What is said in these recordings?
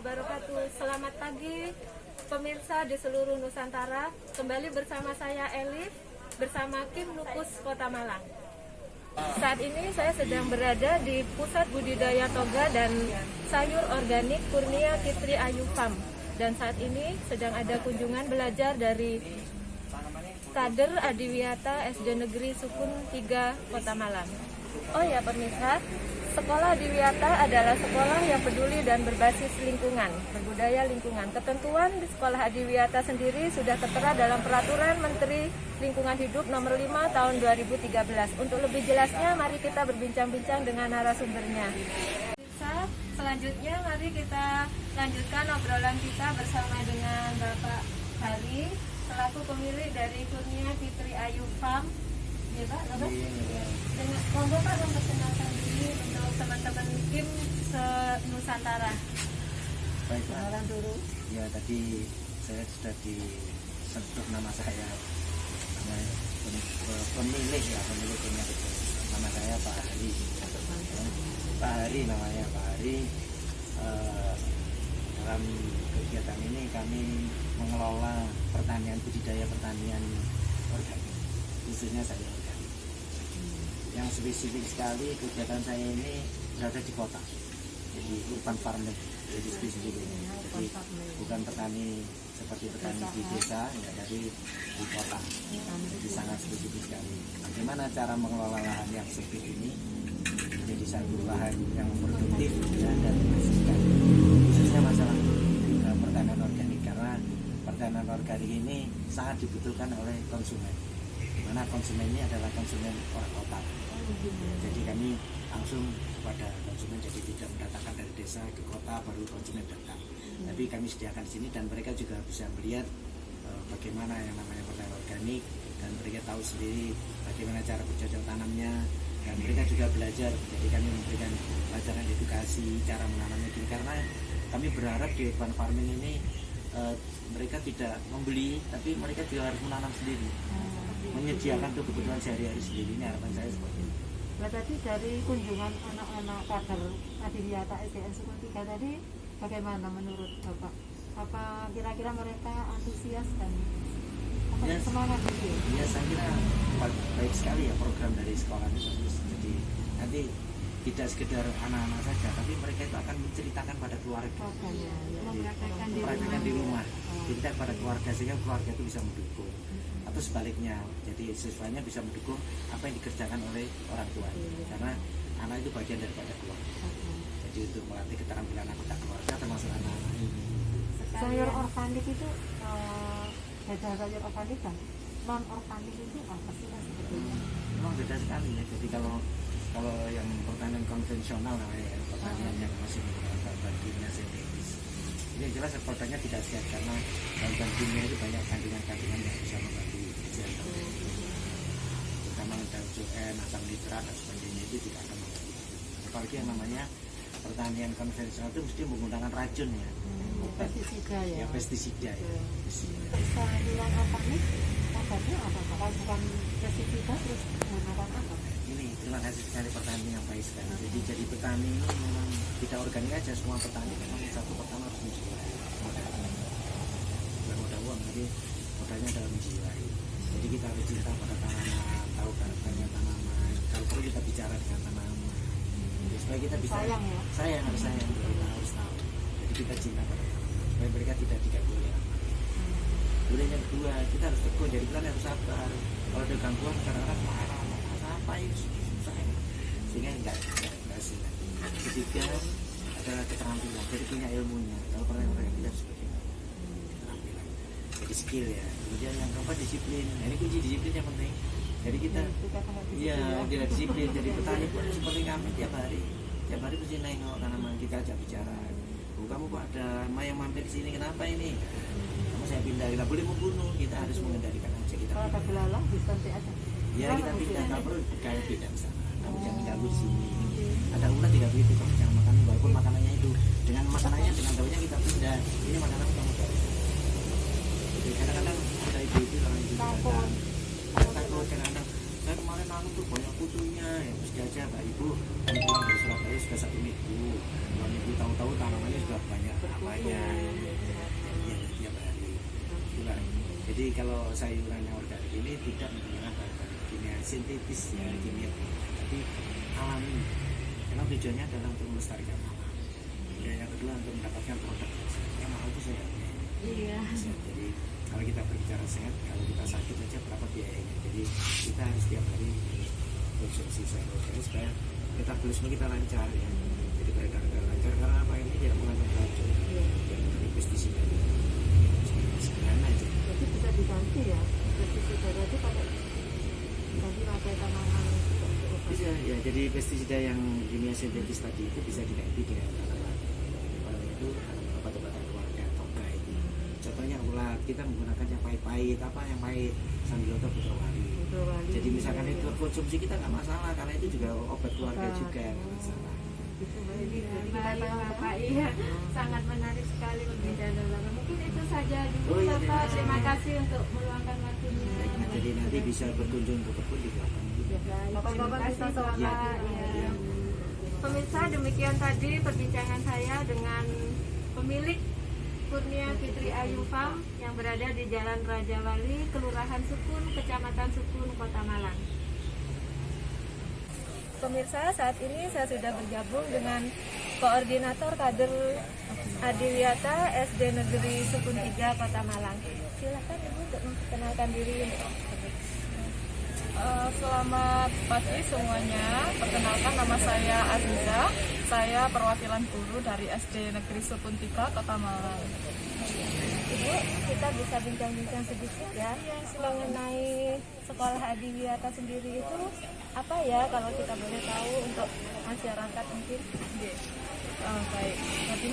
wabarakatuh. Selamat pagi pemirsa di seluruh Nusantara. Kembali bersama saya Elif bersama Kim Nukus Kota Malang. Saat ini saya sedang berada di Pusat Budidaya Toga dan Sayur Organik Kurnia Fitri Ayu Farm. Dan saat ini sedang ada kunjungan belajar dari kader Adiwiyata SD Negeri Sukun 3 Kota Malang. Oh ya pemirsa, Sekolah Adiwiyata adalah sekolah yang peduli dan berbasis lingkungan, berbudaya lingkungan. Ketentuan di Sekolah Adiwiyata sendiri sudah tertera dalam Peraturan Menteri Lingkungan Hidup Nomor 5 Tahun 2013. Untuk lebih jelasnya, mari kita berbincang-bincang dengan narasumbernya. Selanjutnya, mari kita lanjutkan obrolan kita bersama dengan Bapak Hari, selaku pemilik dari Kurnia Fitri Ayu Farm. Ya Pak, dengan monggo Pak memperkenalkan diri untuk teman-teman Kim se-Nusantara. Baik Pak, dulu. Ya tadi saya sudah disentuh nama saya, pemilik Kurnia Fitri. Nama saya Pak Hari. Pak Hari namanya Pak Hari. Dalam kegiatan ini kami mengelola budidaya pertanian organik, khususnya sayur organik. Yang spesifik sekali kegiatan saya ini berada di kota, jadi urban farming, jadi spesifik ini. Jadi bukan petani seperti petani di desa, ya, tapi di kota. Jadi sangat spesifik sekali. Bagaimana cara mengelola lahan yang sempit ini menjadi satu lahan yang produktif dan menghasilkan, khususnya masalah pertanian organik, karena pertanian organik ini sangat dibutuhkan oleh konsumen, dimana konsumen ini adalah konsumen orang kota. Jadi kami langsung kepada konsumen, jadi tidak mendatangkan dari desa ke kota baru konsumen datang. Tapi kami sediakan di sini dan mereka juga bisa melihat bagaimana yang namanya pertanian organik, dan mereka tahu sendiri bagaimana cara bercocok tanamnya, dan mereka juga belajar. Jadi kami memberikan pelajaran edukasi cara menanamnya, karena kami berharap di urban farming ini mereka tidak membeli, tapi mereka juga harus menanam sendiri, menyediakan kebutuhan sehari-hari sendiri. Ini harapan saya seperti itu. Nah, tadi dari kunjungan anak-anak kader Adiwiyata SDN Sukun 3 tadi, bagaimana menurut Bapak? Apa kira-kira mereka antusias dan ya, semangat gitu? Ya, saya kira baik sekali ya program dari sekolah itu bagus. Jadi nanti tidak sekedar anak-anak saja, tapi mereka itu akan menceritakan pada keluarga, mempraktekkan di rumah, cerita pada keluarga, sehingga keluarga itu bisa mendukung. Atau sebaliknya, jadi siswanya bisa mendukung apa yang dikerjakan oleh orang tua, karena anak itu bagian daripada keluarga. Jadi untuk melatih keterampilan anggota keluarga termasuk anak-anak ini. Sayur organik itu beda sayur organik kan? Non organik itu apa sih sebetulnya? Memang beda sekali ya. Jadi kalau yang pertanian konvensional namanya ya, pertanian yang masih menggunakan bahan kimia sintetis, ini jelas pertaniannya tidak sehat, karena bahan kimia itu banyak kandungan-kandungan yang bisa membantu kesehatan, terutama nitrogen, asam nitrat dan sebagainya, itu tidak akan membantu. Apalagi yang namanya pertanian konvensional itu mesti menggunakan racun ya, pestisida ya. Pestisida ya. Sayuran organik obatnya apa? Kalau bukan pestisida terus menggunakan apa? Ini terima kasih sekali pertanyaan yang baik sekali. Jadi petani ini memang tidak organik aja, semua petani memang satu pertama harus menjiwai. Bukan modal uang, jadi modalnya adalah menjiwai. Jadi kita harus cinta pada tanaman, tahu karakternya tanaman. Kalau perlu kita bicara dengan tanaman, supaya kita bisa sayang ya. Sayang, kita harus tahu. Jadi kita cinta pada tanaman, supaya mereka tidak diganggu oleh alam. Kemudian yang kedua, kita harus tekun. Jadi kita harus sabar. Kalau ada gangguan, kadang-kadang marah. Apa itu susah ya, sehingga enggak hasilkan. Ketiga adalah keterampilan, jadi punya ilmunya. Kalau pertanyaan kita harus bagaimana keterampilan, jadi skill ya. Kemudian yang keempat disiplin. Nah, ini kunci disiplin yang penting. Jadi kita tidak disiplin. Jadi petani pun seperti kami tiap hari mesti nengok tanaman, kita ajak bicara. Kamu kok ada yang mampir di sini, kenapa ini? Kamu saya pindah, kita boleh membunuh, kita harus mengendalikan aja. Kita kalau ada belalang disantai aja. Ya kita pindah, kalau perlu kayak pindah ke sana. Kamu jangan ganggu di sini. Ada ulat juga begitu, kamu jangan makan, walaupun makanannya itu dengan daunnya kita pindah. Ini makanan kamu cari. Jadi kadang-kadang ada ibu-ibu orang ibu datang, takut kadang-kadang. Saya kemarin nanu tuh banyak kutunya, ya mesti aja Pak Ibu. Kami pulang dari Surabaya sudah 1 minggu. 2 minggu tahu-tahu tanamannya sudah banyak apanya ya tiap hari bulan. Jadi kalau sayuran yang organik ini tidak menggunakan bahan kimia sintetis ya, kimia, tapi alami. Karena tujuannya adalah untuk melestarikan alam. Dan yang kedua untuk mendapatkan produk yang mahal itu sehatnya. Iya. Jadi kalau kita berbicara sehat, kalau kita sakit aja berapa biayanya. Jadi kita harus setiap hari konsumsi sayur organik supaya metabolisme kita lancar ya. Jadi peredaran lancar karena apa, ini tidak mengandung racun, yang dari pestisida. Sederhana aja. Jadi bisa diganti ya, pestisida tadi pakai tanaman seperti obat. Bisa ya, jadi pestisida yang kimia sintetis tadi itu bisa diganti dengan tanaman. Kalau itu obat-obatan keluarga toga itu. Contohnya ulat, kita menggunakan yang pahit-pahit, apa yang pahit, sambiloto putrawali. Jadi misalkan itu konsumsi kita nggak masalah, karena itu juga obat keluarga juga nggak masalah. Baik Bapak, iya, sangat menarik sekali perbincangan. Mungkin itu saja dulu Oh, iya, Bapak. iya. Terima kasih untuk meluangkan waktunya. Nah, jadi nanti bisa berkunjung ke kebun juga. Bapak-bapak bisa Terima kasih, sholat. Bapak. Iya. Pemirsa, demikian tadi perbincangan saya dengan pemilik Kurnia Fitri Ayu Farm yang berada di Jalan Raja Wali, Kelurahan Sukun, Kecamatan Sukun, Kota Malang. Pemirsa, saat ini saya sudah bergabung dengan Koordinator Kader Adiwiyata SD Negeri Sukun 3 Kota Malang. Silakan Ibu untuk memperkenalkan diri. Selamat pagi semuanya. Perkenalkan, nama saya Aziza. Saya perwakilan guru dari SD Negeri Sukun 3 Kota Malang. Ibu, kita bisa bincang-bincang sedikit ya mengenai sekolah Adiwiyata sendiri itu apa ya, kalau kita boleh tahu untuk masyarakat mungkin. Baik. Jadi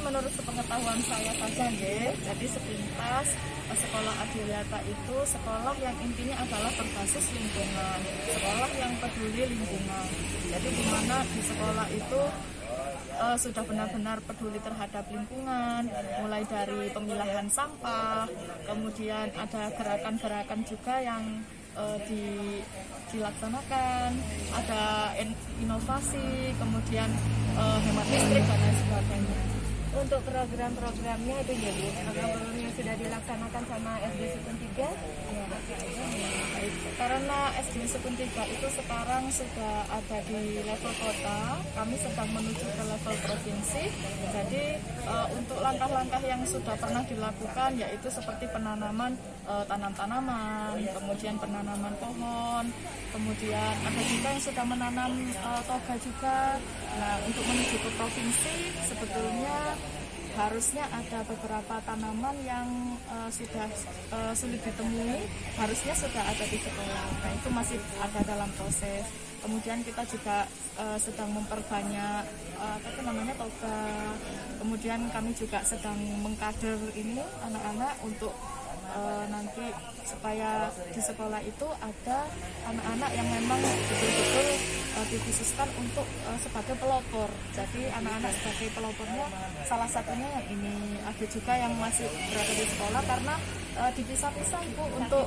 menurut sepengetahuan saya saja, jadi sepintas sekolah Adiwiyata itu sekolah yang intinya adalah berbasis lingkungan, sekolah yang peduli lingkungan. Jadi di mana di sekolah itu sudah benar-benar peduli terhadap lingkungan, mulai dari pemilahan sampah, kemudian ada gerakan-gerakan juga yang dilaksanakan, ada inovasi, kemudian hemat listrik dan lain sebagainya. Untuk program-programnya itu ya Bu, program yang sudah dilaksanakan sama SD Sukun 3 ya, Baik, karena SD Sukun 3 itu sekarang sudah ada di level kota, kami sedang menuju ke level provinsi. Jadi untuk langkah-langkah yang sudah pernah dilakukan yaitu seperti penanaman tanam-tanaman, kemudian penanaman pohon, kemudian ada juga yang sudah menanam toga juga. Nah, untuk menuju ke provinsi sebetulnya harusnya ada beberapa tanaman yang sudah sulit ditemui, harusnya sudah ada di sekolah. Nah, itu masih ada dalam proses. Kemudian kita juga sedang memperbanyak toga. Kemudian kami juga sedang mengkader ini anak-anak untuk nanti supaya di sekolah itu ada anak-anak yang memang betul-betul dikhususkan untuk sebagai pelopor. Jadi anak-anak sebagai pelopornya salah satunya yang ini. Ada juga yang masih berada di sekolah karena dipisah-pisah Bu untuk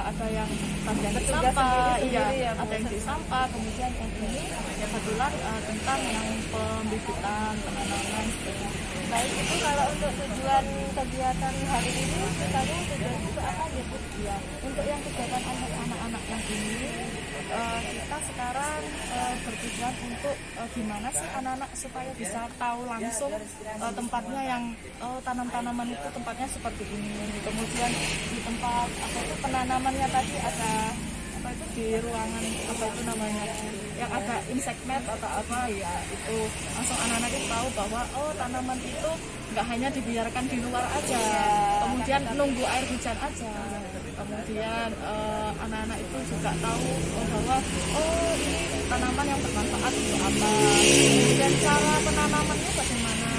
ada yang bagian di sampah, iya, ada yang di sampah, kemudian yang ini kebetulan tentang yang pembibitan penanaman seperti itu. baik itu. Kalau untuk tujuan kegiatan hari ini misalnya tujuan itu apa ya Bu? Ya, untuk yang kegiatan anak-anak yang ini kita sekarang bertujuan untuk gimana sih anak-anak supaya bisa tahu langsung tempatnya yang tanam-tanaman itu tempatnya seperti ini. Kemudian di tempat penanamannya tadi ada di ruangan itu namanya yang ada insect net atau apa ya, itu langsung anak-anak itu tahu bahwa tanaman itu nggak hanya dibiarkan di luar aja, kemudian nunggu air hujan aja. Kemudian anak-anak itu juga tahu bahwa ini tanaman yang bermanfaat untuk apa, dan cara penanamannya bagaimana,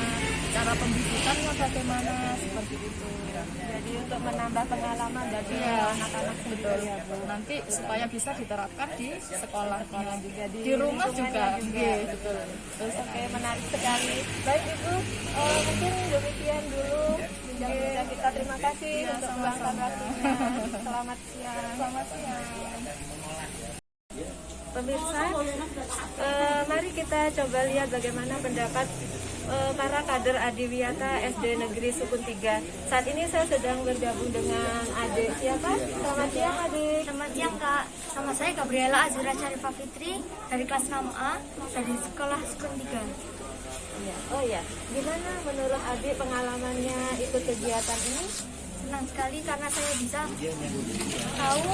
cara pembibitannya bagaimana, seperti itu. Jadi untuk menambah pengalaman dari anak-anak Betul. sendiri ya Bu. Nanti supaya bisa diterapkan di sekolah juga di rumah juga. juga. Betul. Terus oke, menarik sekali. Baik Ibu, mungkin demikian dulu bincang-bincang kita. Terima kasih untuk meluangkan waktunya. Selamat siang. Selamat siang. Pemirsa, mari kita coba lihat bagaimana pendapat para kader Adiwiyata SD Negeri Sukun 3. Saat ini saya sedang bergabung dengan adik siapa? Selamat siang adik. Selamat siang Kak, sama saya Gabriela Azura Syarifah Fitri dari kelas 6A dari sekolah Sukun 3. Ya. Oh ya, gimana menurut adik pengalamannya ikut kegiatan ini? Senang sekali karena saya bisa tahu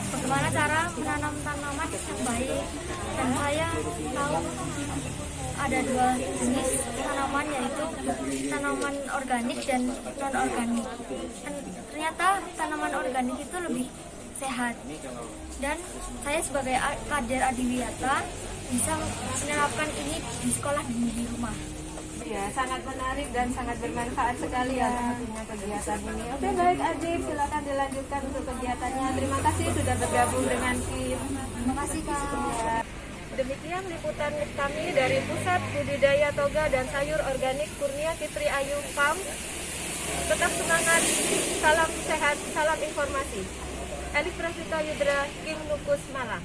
bagaimana cara menanam tanaman yang baik, dan saya tahu ada 2 jenis tanaman, yaitu tanaman organik dan non organik. Dan ternyata tanaman organik itu lebih sehat, dan saya sebagai kader Adiwiyata bisa menerapkan ini di sekolah dan di rumah. Ya, sangat menarik dan sangat bermanfaat sekali ya tentunya kegiatan ini. Oke, baik adik, silakan dilanjutkan untuk kegiatannya. Terima kasih sudah bergabung dengan Kim. Terima kasih Kak. Demikian liputan kami dari Pusat Budidaya Toga dan Sayur Organik Kurnia Fitri Ayu Farm. Tetap semangat, salam sehat, salam informasi. Elif Rasita Yudra, Kim Nukus, Malang.